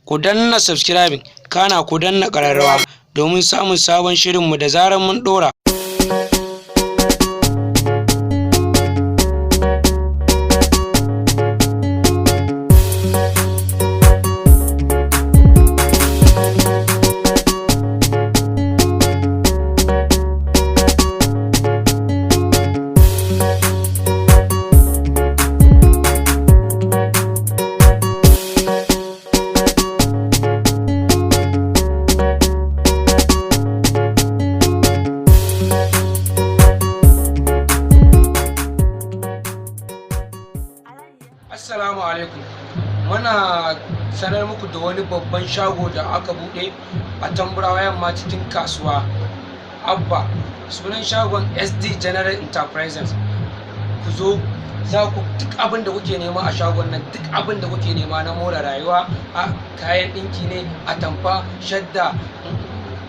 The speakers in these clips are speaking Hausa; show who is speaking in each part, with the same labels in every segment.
Speaker 1: ku danna subscribing kana ku danna ƙararrawa domin samun sabon shirinmu da zarar mun ɗora. Assalamu alaikum. Muna sanar muku da wani babban shago da aka bude a tamburawa yamma cikin kasuwa Abba. Sunan shagon SD General Enterprises. Ku zo za ku duk abin da kuke nema a shagon nan, duk abin da kuke nema na more rayuwa, a kayan ɗinki ne, atamfa, shadda,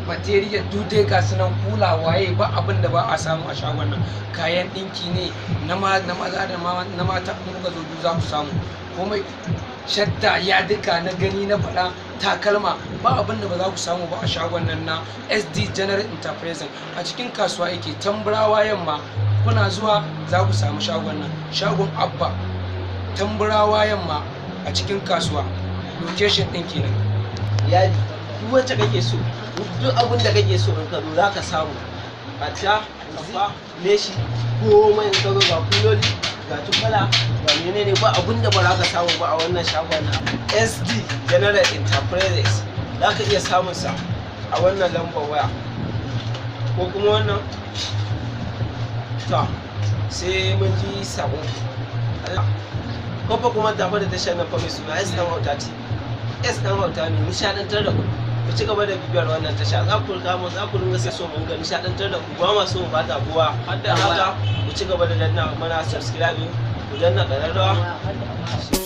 Speaker 1: material dudai ga sunan kula waye ba abin da ba a samu a shagon nan. Kayan ɗinki ne na maza da na mata, kuka zo za ku samu komai. Shadda ya duka na gani na faɗa, takalma, ba abin da ba za ku samu ba a shagon nan na SD General Enterprises. A cikin kasuwa yake tamburawa yamma. Kuna zuwa za ku samu shagon nan, shagon Abba tamburawa yamma a cikin kasuwa. Location ɗin kenan.
Speaker 2: Iyali duk wacce kake so, duk abin da kake so in ka zo za ka samu. Hatta kafa leshi komai in ka zo ga kuloli ga tukala ga menene, ba abin da ba za ka samu ba a wannan shagon na SD General Enterprises. Za ka iya samun sa a wannan lambar waya ko kuma wannan. To sai mun ji sabon kofa kuma tafa da tashar nan fa mai suna s.dan AUTA TV. S.dan AUTA ne nishadantar da ku. Ku ci gaba da bibiyar wannan tasha, za ku kama za ku ringa so mun ga nishadantar da ku, ba ma so mu bata kowa. Har da haka ku ci gaba da danna mana subscribe, ku danna ƙararrawa.